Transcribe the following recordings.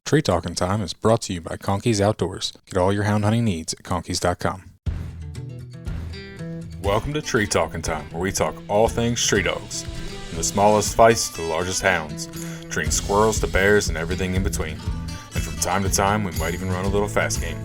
Tree Talking Time is brought to you by Conkey's Outdoors. Get all your hound hunting needs at conkeys.com. Welcome to Tree Talking Time, where we talk all things tree dogs, from the smallest feists to the largest hounds, treating squirrels to bears and everything in between. And from time to time, we might even run a little fast game.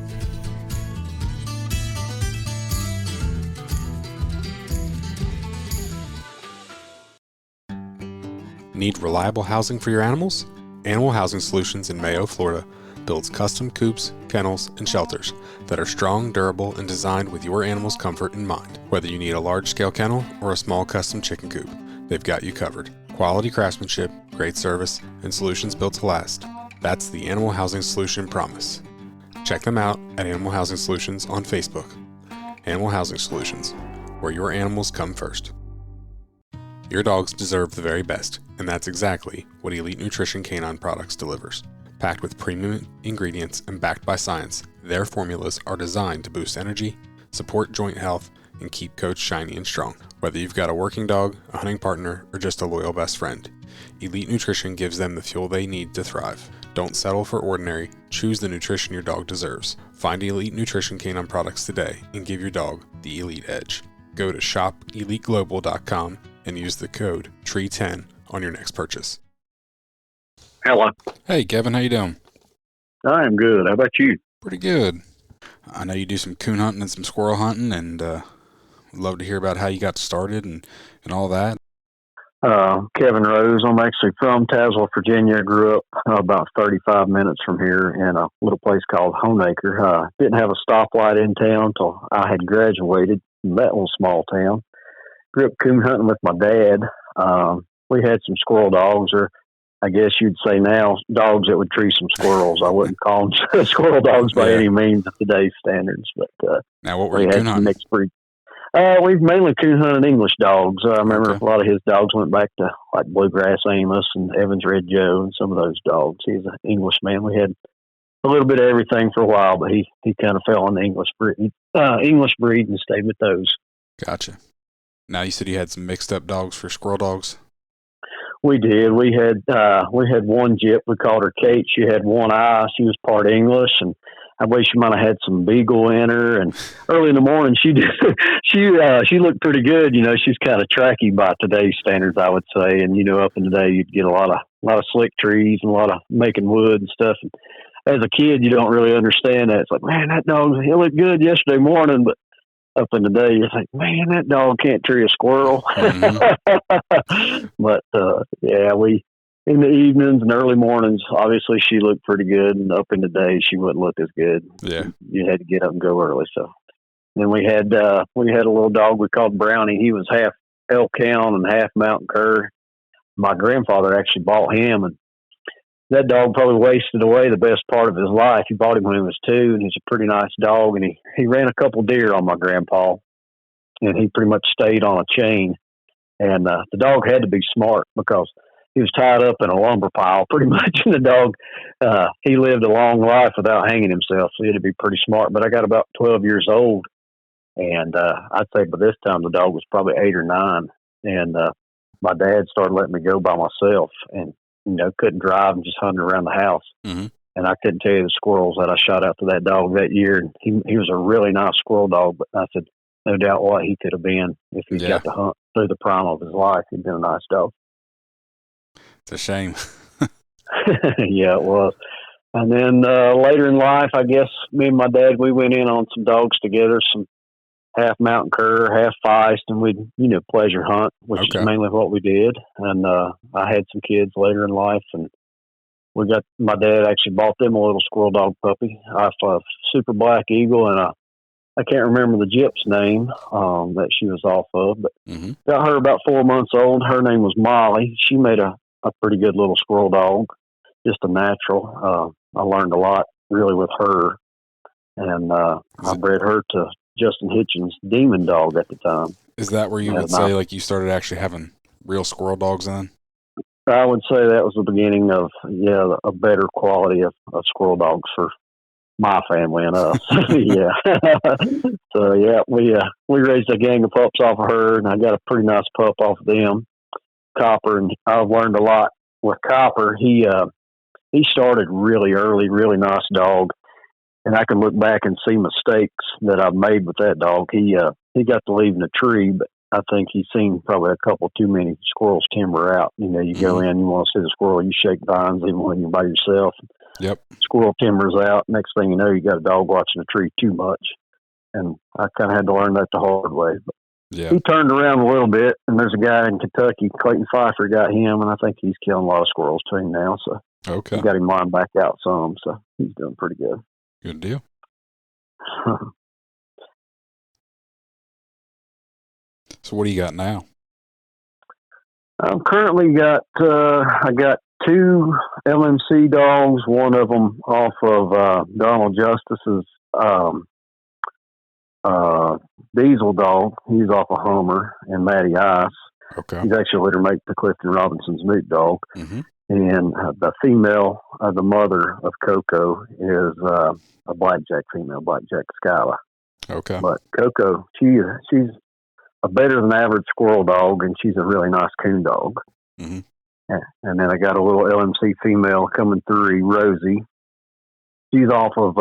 Need reliable housing for your animals? Animal Housing Solutions in Mayo, Florida builds custom coops, kennels, and shelters that are strong, durable, and designed with your animal's comfort in mind. Whether you need a large-scale kennel or a small custom chicken coop, they've got you covered. Quality craftsmanship, great service, and solutions built to last. That's the Animal Housing Solution promise. Check them out at Animal Housing Solutions on Facebook. Animal Housing Solutions, where your animals come first. Your dogs deserve the very best, and that's exactly what Elite Nutrition Canine Products delivers. Packed with premium ingredients and backed by science, their formulas are designed to boost energy, support joint health, and keep coats shiny and strong. Whether you've got a working dog, a hunting partner, or just a loyal best friend, Elite Nutrition gives them the fuel they need to thrive. Don't settle for ordinary. Choose the nutrition your dog deserves. Find Elite Nutrition Canine Products today and give your dog the Elite Edge. Go to shopeliteglobal.com and use the code TREE10 on your next purchase. Hello. Hey, Kevin, how you doing? I am good. How about you? Pretty good. I know you do some coon hunting and some squirrel hunting, and would love to hear about how you got started and all that. Kevin Rose. I'm actually from Tazwell, Virginia. I grew up about 35 minutes from here in a little place called Honeacre. Didn't have a stoplight in town until I had graduated from that little small town. Grew up coon hunting with my dad. We had some squirrel dogs, or I guess you'd say now, dogs that would tree some squirrels. I wouldn't call them squirrel dogs by any means of today's standards. But now, what were you coon hunting? Mixed breed. We've mainly coon hunted English dogs. I remember a lot of his dogs went back to like Bluegrass Amos and Evans Red Joe and some of those dogs. He's an Englishman. We had a little bit of everything for a while, but he kind of fell on the English breed and stayed with those. Gotcha. Now, you said you had some mixed up dogs for squirrel dogs? We did. We had one gyp. We called her Kate. She had one eye. She was part English, and I wish she might have had some beagle in her. And early in the morning, she looked pretty good. You know, she's kind of tracky by today's standards, I would say. And up in the day, you'd get a lot of slick trees and a lot of making wood and stuff. And as a kid, you don't really understand that. It's like, man, that dog, he looked good yesterday morning, but up in the day, you think, man, that dog can't tree a squirrel. Mm-hmm. But, we, in the evenings and early mornings, obviously she looked pretty good. And up in the day, she wouldn't look as good. Yeah. You had to get up and go early. So then we had a little dog we called Brownie. He was half elk hound and half mountain cur. My grandfather actually bought him, and that dog probably wasted away the best part of his life. He bought him when he was 2, and he's a pretty nice dog. And he ran a couple deer on my grandpa, and he pretty much stayed on a chain. And the dog had to be smart because he was tied up in a lumber pile pretty much. And the dog, he lived a long life without hanging himself, so he had to be pretty smart. But I got about 12 years old, and I'd say by this time the dog was probably 8 or 9. And my dad started letting me go by myself, and couldn't drive and just hunted around the house. Mm-hmm. And I couldn't tell you the squirrels that I shot out to that dog that year. And he was a really nice squirrel dog, but I said, no doubt what he could have been if he got to hunt through the prime of his life. He'd been a nice dog. It's a shame. Yeah, it was. And then later in life, I guess me and my dad, we went in on some dogs together, some half mountain cur, half feist, and we'd, pleasure hunt, which is mainly what we did. And I had some kids later in life, and my dad actually bought them a little squirrel dog puppy, a super black eagle, and I can't remember the gyp's name that she was off of, but got her about 4 months old. Her name was Molly. She made a pretty good little squirrel dog, just a natural. I learned a lot really with her, and I bred her to Justin Hitchens' demon dog at the time. Is that where you would say like you started actually having real squirrel dogs then? I would say that was the beginning of a better quality of squirrel dogs for my family and us. So we raised a gang of pups off of her, and I got a pretty nice pup off of them, Copper. And I've learned a lot with Copper. He he started really early, really nice dog. And I can look back and see mistakes that I've made with that dog. He got to leave in a tree, but I think he's seen probably a couple too many squirrels timber out. You know, you go in, you want to see the squirrel, you shake vines even when you're by yourself. Yep. Squirrel timbers out. Next thing you know, you got a dog watching a tree too much. And I kind of had to learn that the hard way. But he turned around a little bit, and there's a guy in Kentucky, Clayton Pfeiffer, got him, and I think he's killing a lot of squirrels too now. So okay, he got him lined back out some, so he's doing pretty good. Good deal. So what do you got now? I've currently got I got 2 LMC dogs. One of them off of Donald Justice's diesel dog. He's off of Homer and Matty Ice. Okay. He's actually litter mate to Clifton Robinson's Newt dog. Mm-hmm. And the female, the mother of Coco, is a blackjack female, blackjack Skyla. Okay. But Coco, she's a better than average squirrel dog, and she's a really nice coon dog. Mm-hmm. And then I got a little LMC female coming through, Rosie. She's off of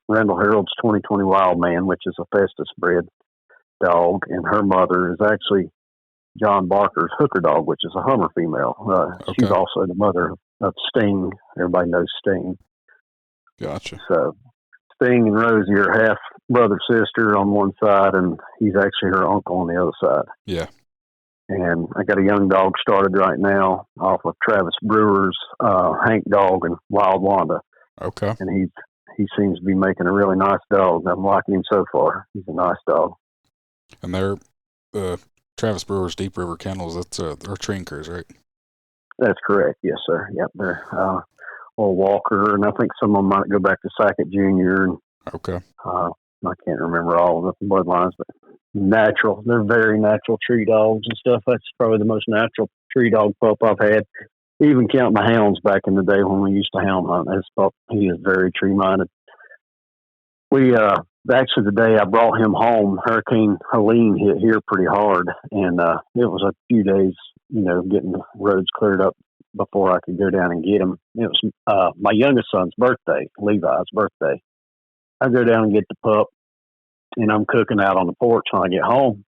Randall Harold's 2020 Wild Man, which is a Festus bred dog, and her mother is actually John Barker's hooker dog, which is a Hummer female. Okay. She's also the mother of Sting. Everybody knows Sting. Gotcha. So Sting and Rosie are half brother sister on one side, and he's actually her uncle on the other side. Yeah. And I got a young dog started right now off of Travis Brewer's Hank dog and Wild Wanda. Okay. And he seems to be making a really nice dog. I'm liking him so far. He's a nice dog. And they're Travis Brewer's Deep River Kennels. That's they're trinkers, right? That's correct. Yes, sir. Yep, they're old Walker, and I think some of them might go back to Sackett Jr. And okay. I can't remember all of the bloodlines, but natural. They're very natural tree dogs and stuff. That's probably the most natural tree dog pup I've had. Even count my hounds back in the day when we used to hound hunt. His pup, he is very tree minded. We actually the day I brought him home, Hurricane Helene hit here pretty hard, and it was a few days, getting the roads cleared up before I could go down and get him. It was my youngest son's birthday, Levi's birthday. I go down and get the pup, and I'm cooking out on the porch when I get home,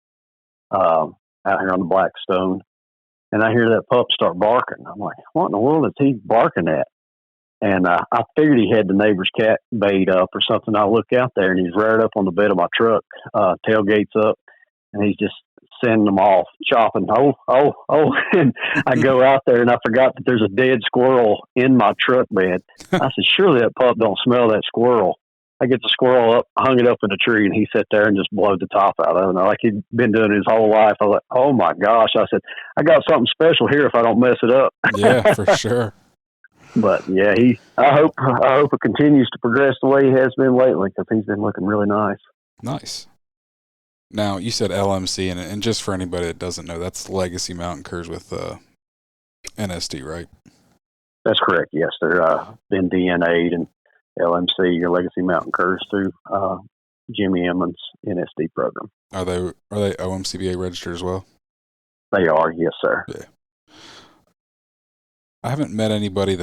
out here on the Blackstone, and I hear that pup start barking. I'm like, what in the world is he barking at? And I figured he had the neighbor's cat bayed up or something. I look out there, and he's right up on the bed of my truck, tailgates up, and he's just sending them off, chopping, oh. And I go out there, and I forgot that there's a dead squirrel in my truck bed. I said, surely that pup don't smell that squirrel. I get the squirrel up, hung it up in a tree, and he sat there and just blowed the top out of it. Like he'd been doing it his whole life. I was like, oh, my gosh. I said, I got something special here if I don't mess it up. Yeah, for sure. But, yeah, I hope it continues to progress the way he has been lately because he's been looking really nice. Nice. Now, you said LMC, and just for anybody that doesn't know, that's Legacy Mountain Curs with NSD, right? That's correct, yes. They're been DNA'd and LMC, your Legacy Mountain Curs through Jimmy Emmons' NSD program. Are they OMCBA registered as well? They are, yes, sir. Yeah. I haven't met anybody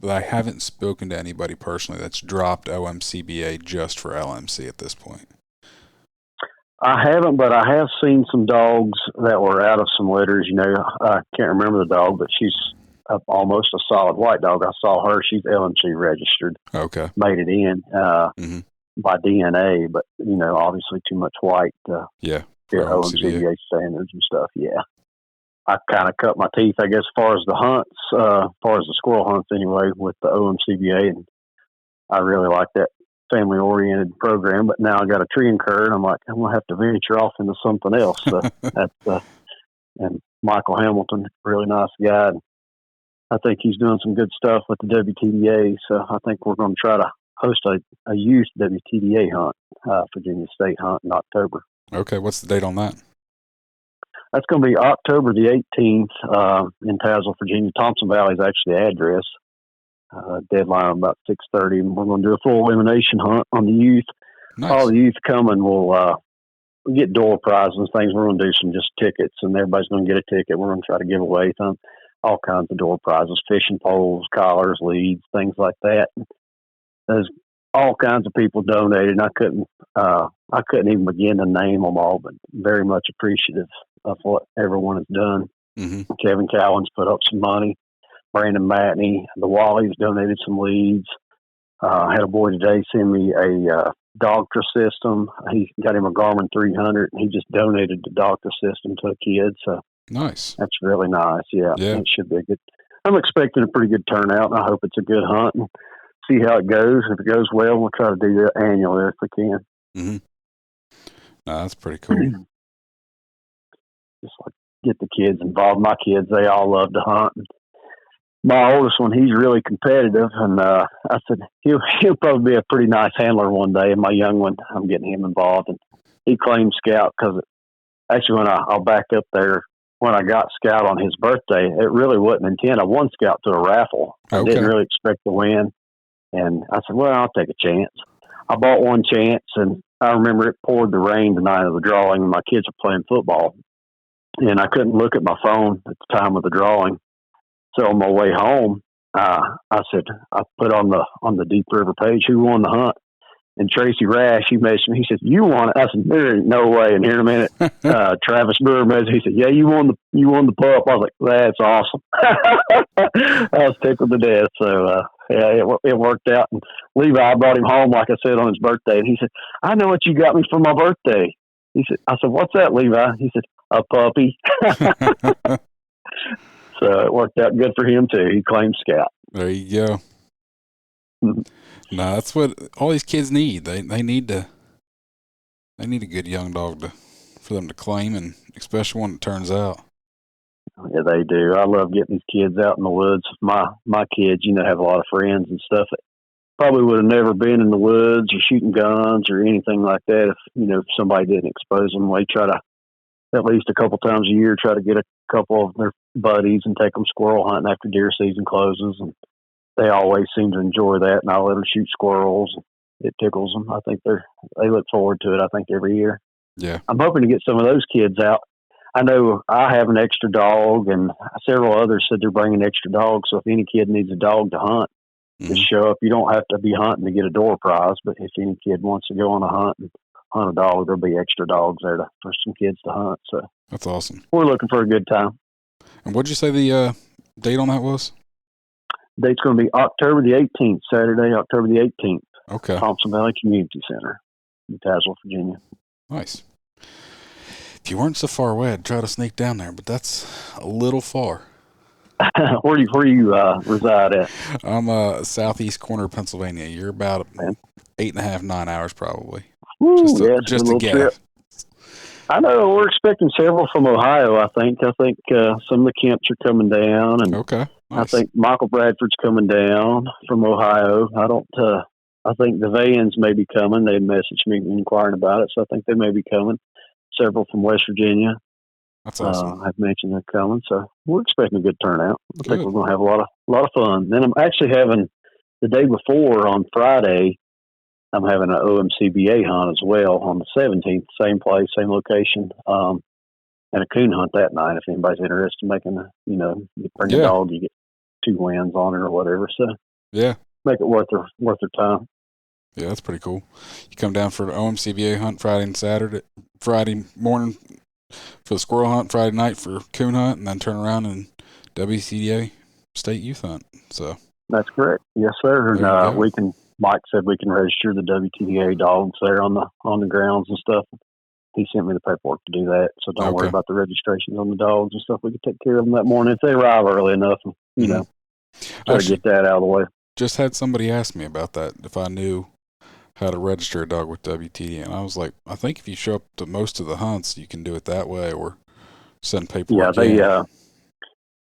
I haven't spoken to anybody personally that's dropped OMCBA just for LMC at this point. I haven't, but I have seen some dogs that were out of some litters. I can't remember the dog, but she's almost a solid white dog. I saw her. She's LMC registered. Okay. Made it in by DNA, but, obviously too much white to fit OMCBA standards and stuff. Yeah. I kind of cut my teeth, I guess, as far as the hunts, as far as the squirrel hunts anyway, with the OMCBA. And I really like that family-oriented program. But now I got a tree and cur, and I'm like, I'm going to have to venture off into something else. So and Michael Hamilton, really nice guy. And I think he's doing some good stuff with the WTDA. So I think we're going to try to host a youth WTDA hunt, Virginia State hunt in October. Okay. What's the date on that? That's going to be October the 18th in Tazwell, Virginia. Thompson Valley is actually the address. Deadline about 6:30, and we're going to do a full elimination hunt on the youth. Nice. All the youth coming will get door prizes and things. We're going to do some just tickets, and everybody's going to get a ticket. We're going to try to give away some. all kinds of door prizes, fishing poles, collars, leads, things like that. There's all kinds of people donated. And I couldn't even begin to name them all, but very much appreciative of what everyone has done. Mm-hmm. Kevin Cowan's put up some money. Brandon Matney, the Wallies donated some leads. I had a boy today send me a Dogtra system. He got him a Garmin 300, and he just donated the Dogtra system to a kid. So nice. that's really nice. Yeah, it should be a good. I'm expecting a pretty good turnout, and I hope it's a good hunt and see how it goes. If it goes well, we'll try to do that annually if we can. Mm-hmm. No, that's pretty cool. Just like get the kids involved. My kids, they all love to hunt. My oldest one, he's really competitive, and I said he'll probably be a pretty nice handler one day. And my young one, I'm getting him involved, and he claimed Scout because actually, when I'll back up there, when I got Scout on his birthday, it really wasn't intent. I won Scout to a raffle. I didn't really expect to win, and I said, well, I'll take a chance. I bought one chance, and I remember it poured the rain the night of the drawing, and my kids were playing football, and I couldn't look at my phone at the time of the drawing. So on my way home, I said, I put on the Deep River page, who won the hunt? And Tracy Rash, he messaged me. He said, you won it. I said, there ain't no way. And here in a minute, Travis Brewer messaged. He said, yeah, you won the pup. I was like, that's awesome. I was tickled to death. So, it worked out. And Levi brought him home, like I said, on his birthday. And he said, I know what you got me for my birthday. I said, what's that, Levi? He said, a puppy. So it worked out good for him too. He claimed Scout. There you go. No, that's what all these kids need. They need a good young dog for them to claim, and especially when it turns out. Yeah, they do. I love getting these kids out in the woods. My kids, have a lot of friends and stuff that probably would have never been in the woods or shooting guns or anything like that if somebody didn't expose them. We try to at least a couple times a year try to get a couple of their buddies and take them squirrel hunting after deer season closes, and they always seem to enjoy that. And I let them shoot squirrels. It tickles them. I think they look forward to it. I think every year. Yeah, I'm hoping to get some of those kids out. I know I have an extra dog, and several others said they're bringing extra dogs. So if any kid needs a dog to hunt, just show up. You don't have to be hunting to get a door prize, but if any kid wants to go on a hunt and hunt a dog, there'll be extra dogs there for some kids to hunt. So that's awesome. We're looking for a good time. And what'd you say the date on that was? Date's going to be October the 18th, Saturday, October the 18th. Okay. Thompson Valley Community Center in Tazwell, Virginia. Nice. If you weren't so far away, I'd try to sneak down there, but that's a little far. Where do you reside at? I'm southeast corner of Pennsylvania. You're about 8.5, 9 hours probably. Woo, just a guess. Trip. I know we're expecting several from Ohio. I think some of the camps are coming down, and okay, nice. I think Michael Bradford's coming down from Ohio. I think the Vans may be coming. They messaged me inquiring about it, so I think they may be coming. Several from West Virginia. That's awesome. I've mentioned they're coming, so we're expecting a good turnout. I think we're going to have a lot of fun. Then I'm actually having the day before on Friday. I'm having an OMCBA hunt as well on the 17th, same place, same location, and a coon hunt that night. If anybody's interested in making you bring a dog, you get 2 wins on it or whatever. So make it worth their time. Yeah, that's pretty cool. You come down for the OMCBA hunt Friday morning for the squirrel hunt, Friday night for coon hunt, and then turn around and WTDA state youth hunt. So that's correct. Yes, sir. And Mike said we can register the WTDA dogs there on the grounds and stuff. He sent me the paperwork to do that, so don't worry about the registrations on the dogs and stuff. We can take care of them that morning if they arrive early enough. Try to get that out of the way. Just had somebody ask me about that, if I knew how to register a dog with WTDA, and I was like, I think if you show up to most of the hunts, you can do it that way, or send paperwork. Yeah,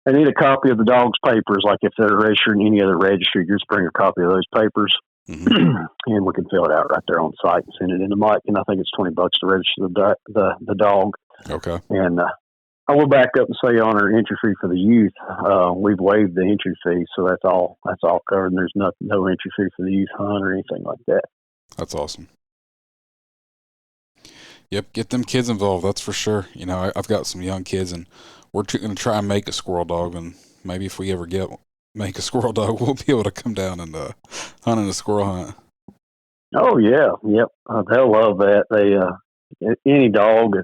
they need a copy of the dog's papers. Like if they're registering any other registry, just bring a copy of those papers. Mm-hmm. And we can fill it out right there on site and send it into Mike. And I think it's $20 to register the dog. Okay. And I will back up and say on our entry fee for the youth, we've waived the entry fee, so that's all covered. And there's no entry fee for the youth hunt or anything like that. That's awesome. Yep, get them kids involved. That's for sure. I've got some young kids, and we're going to try and make a squirrel dog, and maybe if we ever make a squirrel dog, we'll be able to come down and hunt in a squirrel hunt. Oh yeah, yep. They'll love that. Any dog.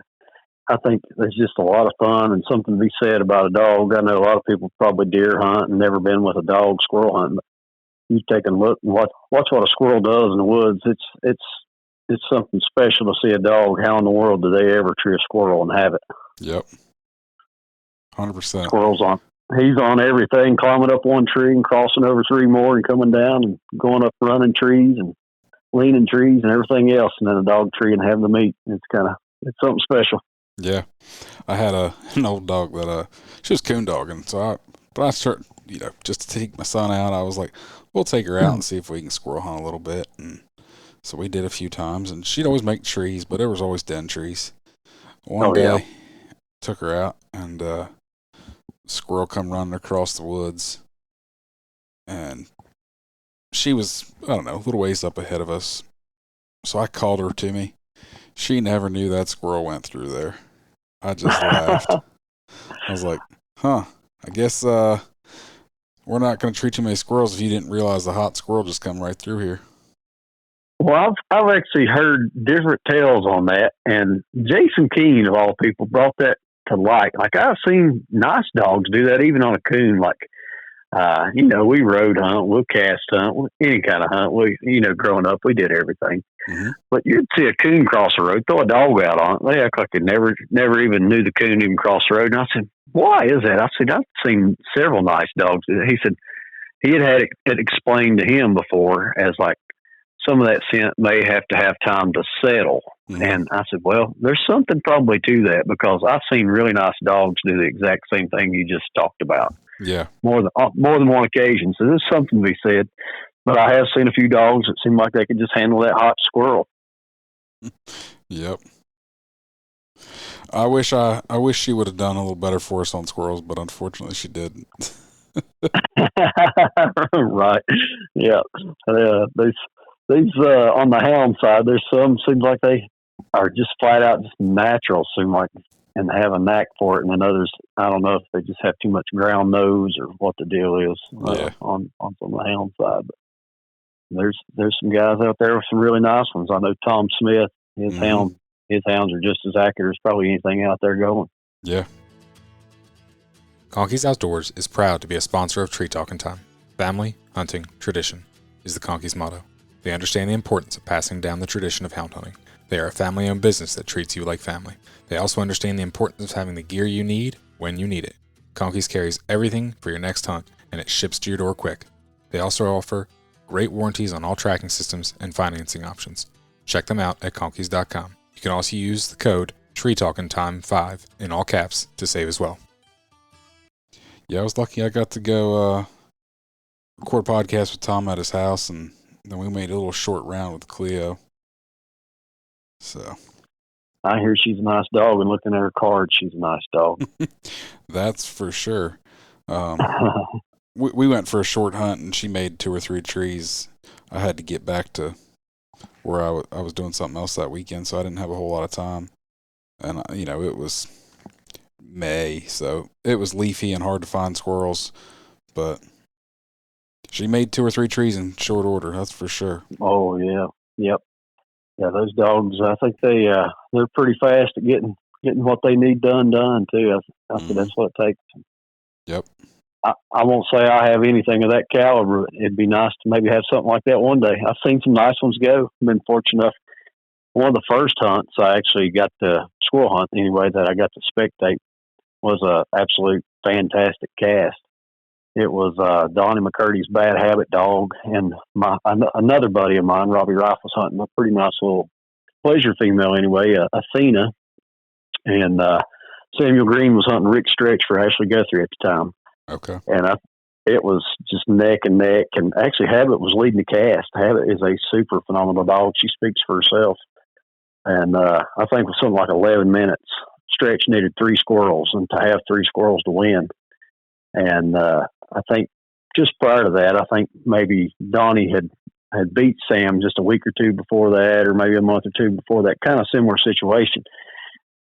I think there's just a lot of fun and something to be said about a dog. I know a lot of people probably deer hunt and never been with a dog squirrel hunt. But you take a look and watch what a squirrel does in the woods. It's something special to see a dog. How in the world do they ever tree a squirrel and have it? Yep, 100%. He's on everything, climbing up one tree and crossing over three more and coming down and going up running trees and leaning trees and everything else, and then a dog tree and having the meat. It's something special. Yeah, I had an old dog that she was coon dogging, but I started, just to take my son out, I was like, we'll take her out and see if we can squirrel hunt a little bit, and so we did a few times, and she'd always make trees, but there was always den trees. One day, took her out, and squirrel come running across the woods, and she was, I don't know, a little ways up ahead of us, so I called her to me. She never knew that squirrel went through there. I just laughed. I was like, I guess we're not going to treat too many squirrels if you didn't realize the hot squirrel just come right through here. Well, I've actually heard different tales on that, and Jason Keene, of all people, brought that to light. Like, I've seen nice dogs do that even on a coon. Like, we road hunt, we'll cast hunt, any kind of hunt. Growing up, we did everything. Mm-hmm. But you'd see a coon cross the road, throw a dog out on it. They act like they never even knew the coon even crossed the road. And I said, why is that? I said, I've seen several nice dogs do that. He said he had it explained to him before as like some of that scent may have to have time to settle. Mm-hmm. And I said, well, there's something probably to that, because I've seen really nice dogs do the exact same thing you just talked about. Yeah. More than one occasion. So there's something to be said. But I have seen a few dogs that seem like they could just handle that hot squirrel. Yep. I wish she would have done a little better for us on squirrels, but unfortunately she didn't. Right. Yeah. These on the hound side, there's some seems like they are just flat out just natural, seem like, and have a knack for it, and then others, I don't know if they just have too much ground nose or what the deal is on some of the hound side. But there's some guys out there with some really nice ones. I know Tom Smith, his hounds are just as accurate as probably anything out there going. Yeah. Conkeys Outdoors is proud to be a sponsor of Tree Talking Time. Family, hunting, tradition is the Conkeys motto. They understand the importance of passing down the tradition of hound hunting. They are a family-owned business that treats you like family. They also understand the importance of having the gear you need when you need it. Conkeys carries everything for your next hunt, and it ships to your door quick. They also offer great warranties on all tracking systems and financing options. Check them out at conkeys.com. You can also use the code TreeTalkingTime5 in all caps to save as well. Yeah, I was lucky I got to go record a podcast with Tom at his house, and then we made a little short round with Cleo. So I hear she's a nice dog, and looking at her card, she's a nice dog. That's for sure. We went for a short hunt, and she made 2 or 3 trees. I had to get back to where I was doing something else that weekend, so I didn't have a whole lot of time. And, it was May, so it was leafy and hard to find squirrels. But she made 2 or 3 trees in short order, that's for sure. Oh, yeah. Yep. Yeah, those dogs, I think they're pretty fast at getting what they need done, too. I think that's what it takes. Yep. I won't say I have anything of that caliber. It'd be nice to maybe have something like that one day. I've seen some nice ones go. I've been fortunate enough. One of the first hunts I actually got to squirrel hunt anyway that I got to spectate was a absolute fantastic cast. It was Donnie McCurdy's Bad Habit dog, and another buddy of mine, Robbie Rife, was hunting a pretty nice little pleasure female anyway, Athena, and Samuel Green was hunting Rick Stretch for Ashley Guthrie at the time. Okay. And it was just neck and neck, and actually Habit was leading the cast. Habit is a super phenomenal dog. She speaks for herself. And I think with something like 11 minutes, Stretch needed 3 squirrels, and to have 3 squirrels to win. And I think just prior to that, I think maybe Donnie had beat Sam just a week or 2 before that, or maybe a month or 2 before that, kind of similar situation.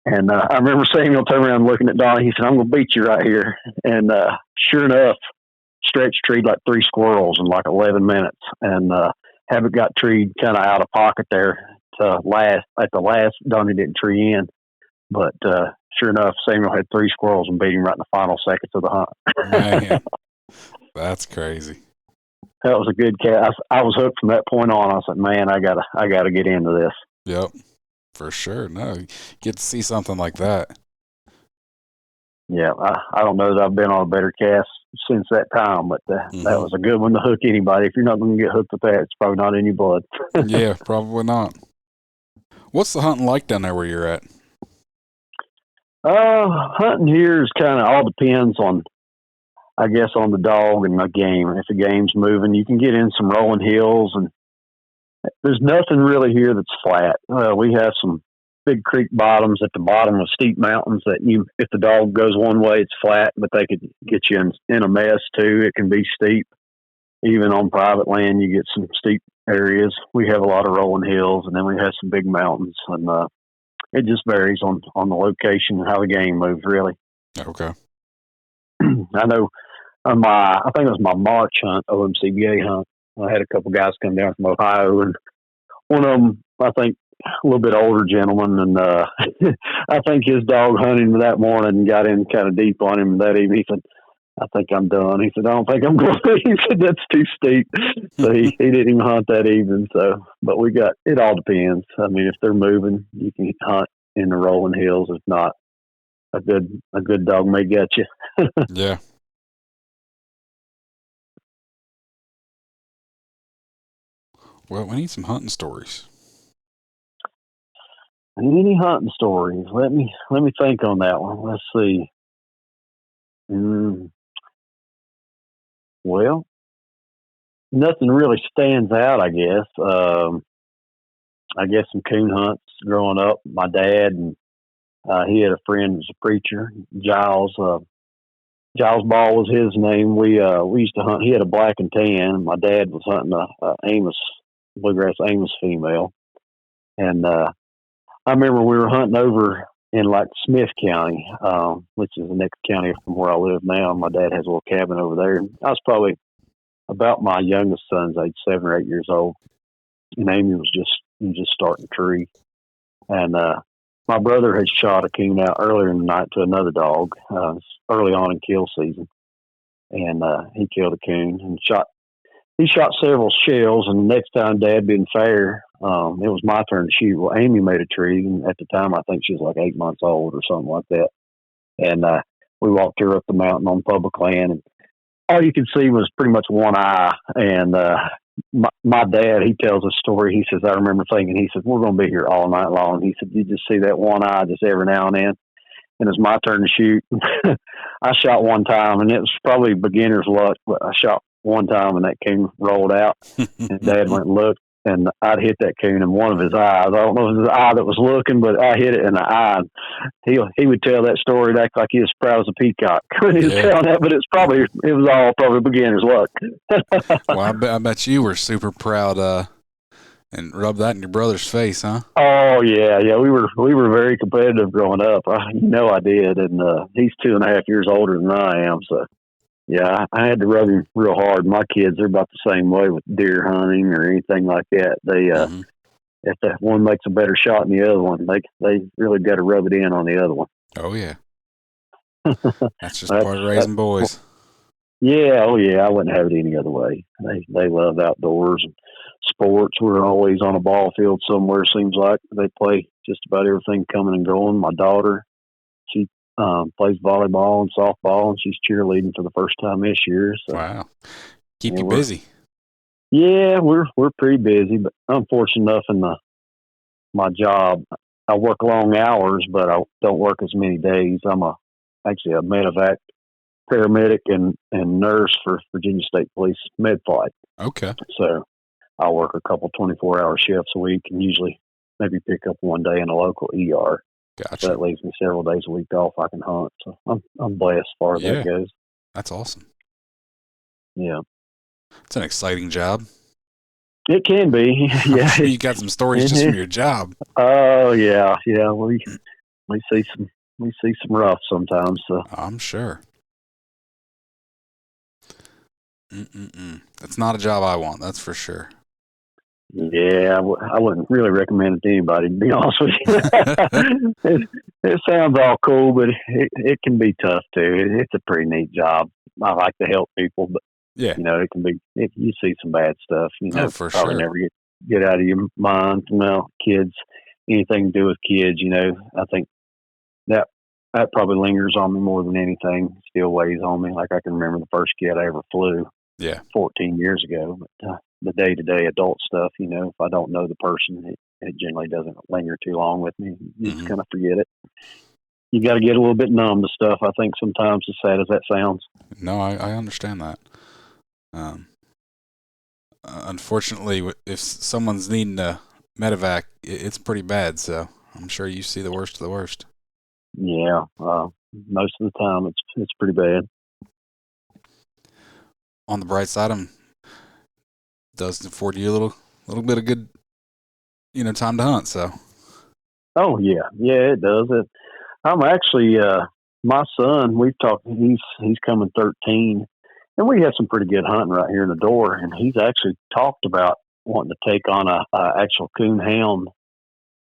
And I remember Samuel turned around looking at Donnie. He said, "I'm going to beat you right here." And sure enough, Stretch treed like 3 squirrels in like 11 minutes. And Habit got treed kind of out of pocket there to last. At the last, Donnie didn't tree in. But sure enough, Samuel had 3 squirrels and beat him right in the final seconds of the hunt. Man, that's crazy. That was a good cat. I was hooked from that point on. I said, "Man, I gotta get into this." Yep, for sure. No, you get to see something like that. Yeah, I don't know that I've been on a better cast since that time, but that was a good one to hook anybody. If you're not going to get hooked with that, it's probably not in your blood. Yeah, probably not. What's the hunting like down there where you're at? Hunting here is kind of all depends on, I guess, on the dog and the game. If the game's moving, you can get in some rolling hills, and there's nothing really here that's flat. We have some big creek bottoms at the bottom of steep mountains that if the dog goes one way, it's flat, but they could get you in a mess too. It can be steep. Even on private land, you get some steep areas. We have a lot of rolling hills, and then we have some big mountains, and it just varies on the location and how the game moves, really. Okay. I know I think it was my March hunt, OMCBA hunt. I had a couple guys come down from Ohio, and one of them, I think, a little bit older gentleman, and I think his dog hunted him that morning and got in kind of deep on him that evening. He said, "I think I'm done." He said, "I don't think I'm going." He said, "That's too steep." So he didn't even hunt that evening. So, but it all depends. I mean, if they're moving, you can hunt in the rolling hills. If not, a good dog may get you. Yeah. Well, we need some hunting stories. Any hunting stories? Let me think on that one. Let's see. Well, nothing really stands out, I guess. I guess some coon hunts growing up. My dad, and he had a friend who was a preacher, Giles. Giles Ball was his name. We used to hunt. He had a black and tan. My dad was hunting a bluegrass Amos female, and I remember we were hunting over in like Smith County, which is the next county from where I live now. My dad has a little cabin over there. I was probably about my youngest son's age, 7 or 8 years old, and Amy was just starting to tree. And my brother had shot a coon out earlier in the night to another dog, early on in kill season, and he killed a coon and shot. He shot several shells, and the next time, Dad being fair, it was my turn to shoot. Well, Amy made a tree, and at the time, I think she was like 8 months old or something like that. And we walked her up the mountain on public land, and all you could see was pretty much one eye. And my dad, he tells a story. He says, "I remember thinking," he said, "we're going to be here all night long." He said, "You just see that one eye just every now and then." And it's my turn to shoot. I shot one time, and it was probably beginner's luck, but I shot one time, and that coon rolled out, and Dad went and looked, and I'd hit that coon in one of his eyes. I don't know if it was the eye that was looking, but I hit it in the eye. He would tell that story and act like he was proud as a peacock when he was telling that, but it was all probably beginner's luck. Well, I bet you were super proud and rubbed that in your brother's face, huh? Oh yeah. We were very competitive growing up. I did, and he's 2.5 years older than I am, so. Yeah, I had to rub him real hard. My kids, they're about the same way with deer hunting or anything like that. They, if that one makes a better shot than the other one, they really got to rub it in on the other one. Oh yeah, that's just part of raising boys. Yeah, oh yeah, I wouldn't have it any other way. They love outdoors and sports. We're always on a ball field somewhere. Seems like they play just about everything coming and going. My daughter, she plays volleyball and softball, and she's cheerleading for the first time this year. So, wow, keep you busy. Yeah, we're pretty busy, but I'm fortunate enough in my job. I work long hours, but I don't work as many days. I'm actually a medevac paramedic and nurse for Virginia State Police med flight. Okay. So I work a couple 24-hour shifts a week, and usually maybe pick up one day in a local ER. Gotcha. So that leaves me several days a week off. I can hunt. So I'm blessed as far as that goes. That's awesome. Yeah. It's an exciting job. It can be. Yeah. You got some stories just from your job. Oh, yeah. Yeah. Well, we see some rough sometimes. So I'm sure. It's not a job I want, that's for sure. yeah, I wouldn't really recommend it to anybody, to be honest with you. it sounds all cool, but it can be tough too. It's a pretty neat job. I like to help people, but Yeah. it can be. You see some bad stuff. For probably sure. never get out of your mind. Well, kids, anything to do with kids. I think that probably lingers on me more than anything. Still weighs on me. Like I can remember the first kid I ever flew. Yeah. 14 years ago. But the day-to-day adult stuff, if I don't know the person, it generally doesn't linger too long with me. You just kind of forget it. You got to get a little bit numb to stuff, I think, sometimes, as sad as that sounds. No, I understand that. Unfortunately, if someone's needing a medevac, it's pretty bad, so I'm sure you see the worst of the worst. Yeah, most of the time it's pretty bad. On the bright side, does afford you a little bit of good, time to hunt. So. Oh yeah, it does. I'm actually my son. We've talked. He's coming 13, and we have some pretty good hunting right here in the door. And he's actually talked about wanting to take on a actual coon hound.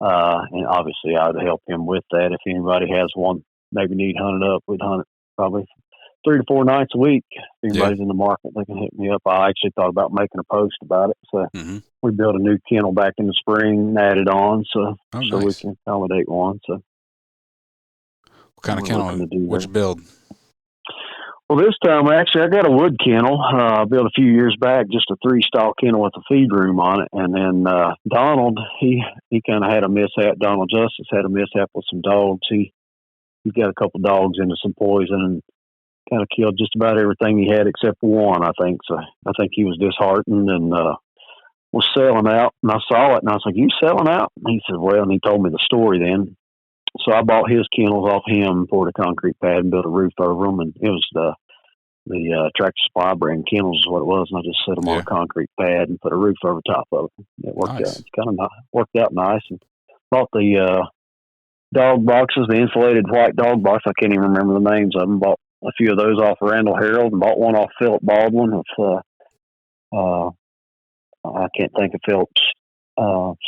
And obviously, I would help him with that. If anybody has one, maybe need hunted up, we'd hunt it probably 3 to 4 nights a week. If anybody's in the market, they can hit me up. I actually thought about making a post about it. So we built a new kennel back in the spring and added on, so we can accommodate one. So what kind of kennel would you build? Well, this time, actually, I got a wood kennel. I built a few years back, just a 3-stall kennel with a feed room on it. And then Donald, he kind of had a mishap. Donald Justice had a mishap with some dogs. He got a couple dogs into some poison and kind of killed just about everything he had except one, I think. So I think he was disheartened and was selling out. And I saw it, and I was like, "You selling out?" And he said, "Well," and he told me the story then. So I bought his kennels off him, poured a concrete pad, and built a roof over them. And it was the Tractor Supply brand kennels is what it was. And I just set them on a concrete pad and put a roof over top of it. It worked out. It's kind of worked out nice. And bought the dog boxes, the insulated white dog box. I can't even remember the names of them. Bought a few of those off of Randall Harold and bought one off Philip Baldwin with I can't think of Philip's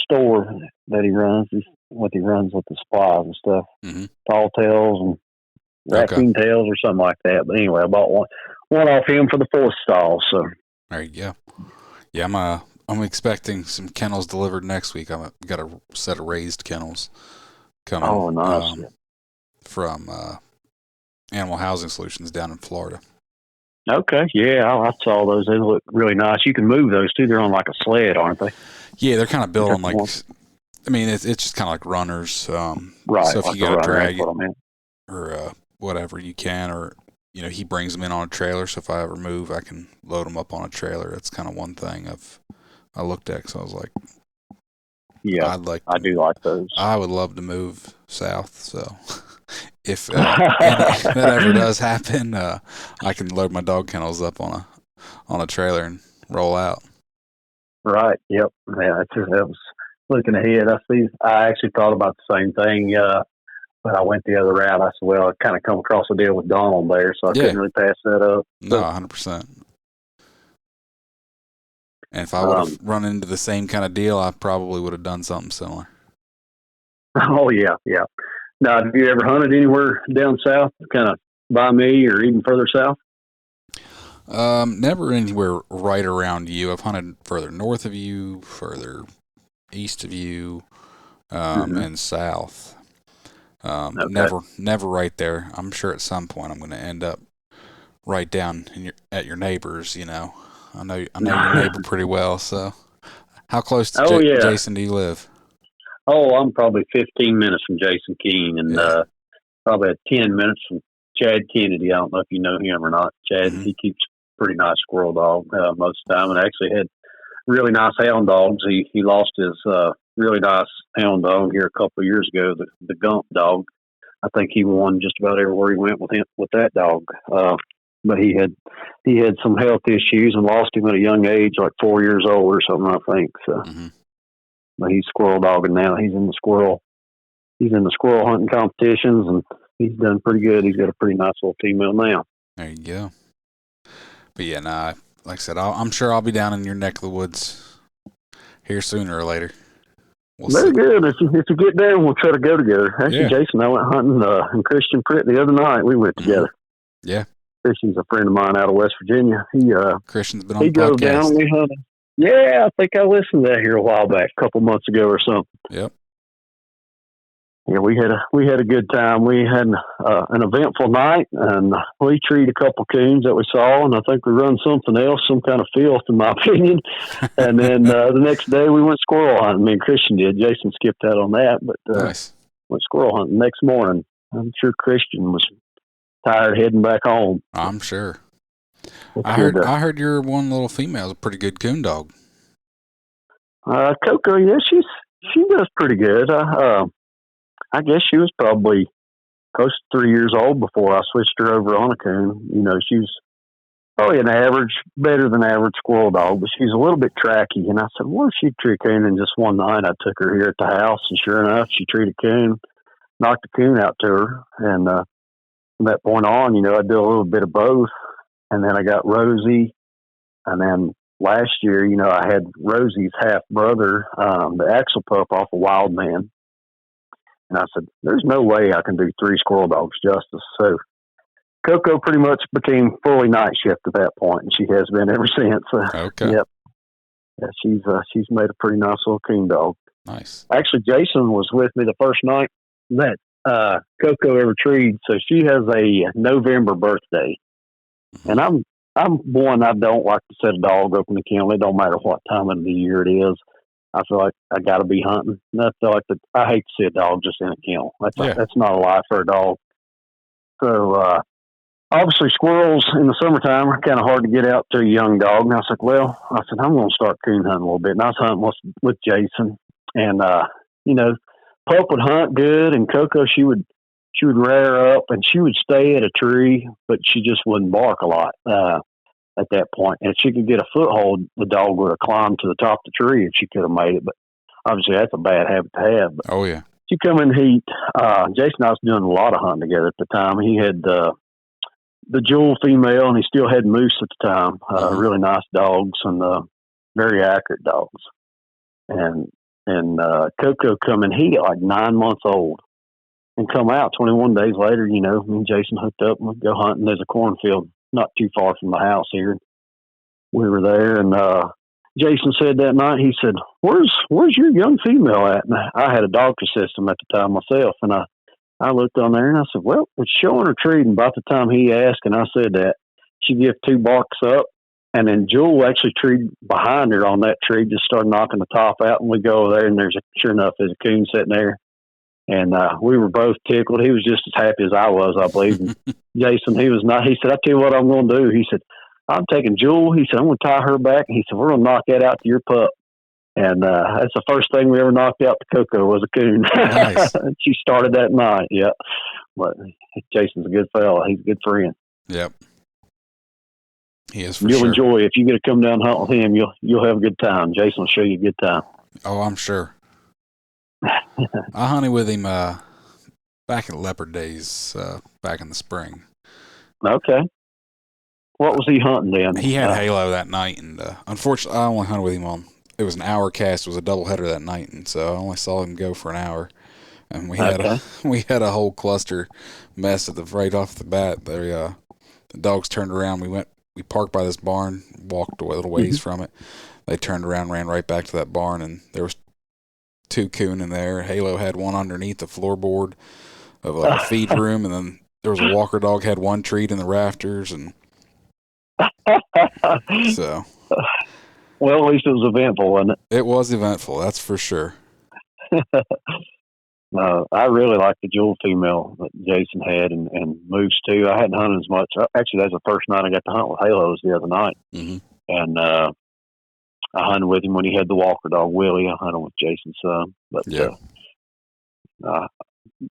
store that he runs. What he runs with the supplies and stuff. Tall tails and raccoon tails or something like that. But anyway, I bought one off him for the 4th stall. So there you go. Yeah, I'm expecting some kennels delivered next week. I've got a set of raised kennels coming. Oh, nice. From Animal Housing Solutions down in Florida. Okay, yeah, I saw those. They look really nice. You can move those too. They're on like a sled, aren't they? Yeah, they're kind of built on like. I mean, it's just kind of like runners. Right. So if like you got to drag it or whatever you can, or he brings them in on a trailer. So if I ever move, I can load them up on a trailer. That's kind of one thing I looked at. So I was like, yeah, I do like those. I would love to move south. So if that ever does happen, I can load my dog kennels up on a trailer and roll out. Right. Yep. Yeah. That was looking ahead. I actually thought about the same thing. But I went the other route. I said, well, I kind of come across a deal with Donald there, so I couldn't really pass that up. No, 100%. And if I would have run into the same kind of deal, I probably would have done something similar. Oh, yeah. Now, have you ever hunted anywhere down south, kind of by me or even further south? Never anywhere right around you. I've hunted further north of you, further east of you, and south. Never right there. I'm sure at some point I'm going to end up right down at your neighbors. I know your neighbor pretty well. So, how close to Jason do you live? Oh, I'm probably 15 minutes from Jason Keene, and probably 10 minutes from Chad Kennedy. I don't know if you know him or not. Chad, he keeps a pretty nice squirrel dog most of the time, and actually had really nice hound dogs. He lost his really nice hound dog here a couple of years ago, the Gump dog. I think he won just about everywhere he went with that dog. But he had some health issues and lost him at a young age, like 4 years old or something, I think. So, but he's squirrel dogging now. He's in the squirrel he's in the squirrel hunting competitions, and he's done pretty good. He's got a pretty nice little female now. There you go. But yeah, nah, like I said, I'm sure I'll be down in your neck of the woods here sooner or later. Very good. If you get there, we'll try to go together. Actually, Jason and I went hunting in Christian Pritt the other night. We went together. Yeah. Christian's a friend of mine out of West Virginia. Christian's been on he the drove podcast. down and we hunted. Yeah, I think I listened to that here a while back, a couple months ago or something. Yep. Yeah, we had a good time. We had an eventful night, and we treated a couple coons that we saw, and I think we run something else, some kind of filth, in my opinion. And then the next day we went squirrel hunting. Me and Christian did. Jason skipped out on that, but nice. Went squirrel hunting next morning. I'm sure Christian was tired heading back home. I'm sure. I heard your one little female is a pretty good coon dog. Coco, yeah, she does pretty good. I guess she was probably close to 3 years old before I switched her over on a coon. You know, she was probably better than average squirrel dog, but she's a little bit tracky. And I said, well, she'd treat a coon. And just one night I took her here at the house, and sure enough, she treated a coon, knocked the coon out to her. And from that point on, you know, I did a little bit of both. And then I got Rosie. And then last year, you know, I had Rosie's half brother, the Axel pup off of Wild Man. And I said, there's no way I can do 3 squirrel dogs justice. So Coco pretty much became fully night shift at that point, and she has been ever since. Okay. Yep. Yeah, she's made a pretty nice little coon dog. Nice. Actually, Jason was with me the first night that Coco ever treed. So she has a November birthday. Mm-hmm. And I'm one, I don't like to set a dog up in the kennel. It don't matter what time of the year it is. I feel like I got to be hunting. And I feel like I hate to see a dog just in a kennel. That's not a life for a dog. So obviously squirrels in the summertime are kind of hard to get out to a young dog. And I said, I'm going to start coon hunting a little bit. And I was hunting with Jason. And, you know, Pup would hunt good, and Coco, she would rear up, and she would stay at a tree, but she just wouldn't bark a lot. At that point. And if she could get a foothold, the dog would have climbed to the top of the tree if she could have made it. But obviously that's a bad habit to have. But oh, yeah. She come in heat. Jason and I was doing a lot of hunting together at the time. He had the Jewel female, and he still had Moose at the time. Really nice dogs and very accurate dogs. And Coco come in heat at like 9 months old and come out 21 days later. You know, me and Jason hooked up and we'd go hunting. There's a cornfield not too far from the house here. We were there, and Jason said that night, he said, where's your young female at? And I had a doctor system at the time myself, and I looked on there, and I said, well, it's showing her treating. About the time he asked, and I said that, she gave 2 barks up, and then Jewel actually treed behind her on that tree, just started knocking the top out, and we go over there, and sure enough, there's a coon sitting there. And we were both tickled. He was just as happy as I was, I believe. And Jason, he was not. He said, I tell you what I'm going to do. He said, I'm taking Jewel. He said, I'm going to tie her back. And he said, we're going to knock that out to your pup. And that's the first thing we ever knocked out to Coco was a coon. Nice. She started that night, yeah. But Jason's a good fella. He's a good friend. Yep. He is for You'll sure. enjoy it. If you get to come down and hunt with him, you'll have a good time. Jason will show you a good time. Oh, I'm sure. I hunted with him back in leopard days, back in the spring. Okay. What was he hunting then? He had halo that night, and unfortunately, I only hunted with him it was an hour cast. It was a doubleheader that night, and so I only saw him go for an hour. And we had a whole cluster mess right off the bat. The dogs turned around. We parked by this barn, walked a little ways from it. They turned around, ran right back to that barn, and there was 2 coon in there. Halo had one underneath the floorboard of like a feed room, and then there was a walker dog had one treat in the rafters, and so. Well, at least it was eventful, wasn't it? It was eventful, that's for sure. I really liked the Jewel female that Jason had, and Moose too. I hadn't hunted as much. Actually, that's the first night I got to hunt with halos the other night, and I hunted with him when he had the walker dog Willie. I hunted with Jason's son, but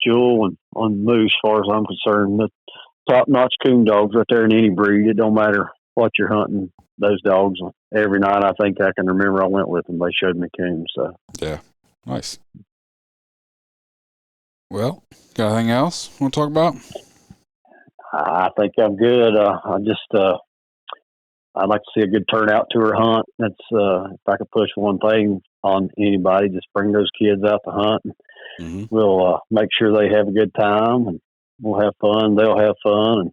Jewel and Moose, as far as I'm concerned, the top-notch coon dogs right there in any breed. It don't matter what you're hunting. Those dogs, every night I think I can remember I went with them. They showed me coons. So yeah, nice. Well, got anything else you want to talk about? I think I'm good. I'd like to see a good turnout tour hunt. That's if I could push one thing on anybody, just bring those kids out to hunt. And we'll make sure they have a good time, and we'll have fun. They'll have fun, and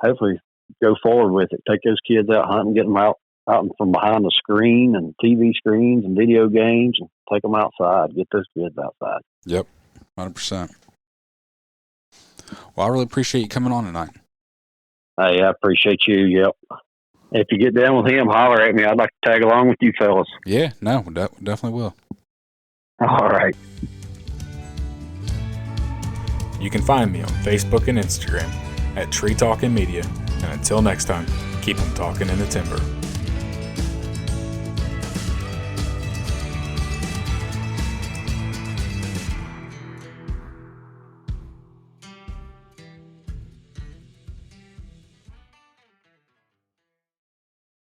hopefully go forward with it. Take those kids out hunting, get them out and from behind the screen and TV screens and video games, and take them outside. Get those kids outside. Yep, 100%. Well, I really appreciate you coming on tonight. Hey, I appreciate you. Yep. If you get down with him, holler at me. I'd like to tag along with you fellas. Yeah, no, definitely will. All right. You can find me on Facebook and Instagram at Tree Talking Media. And until next time, keep them talking in the timber.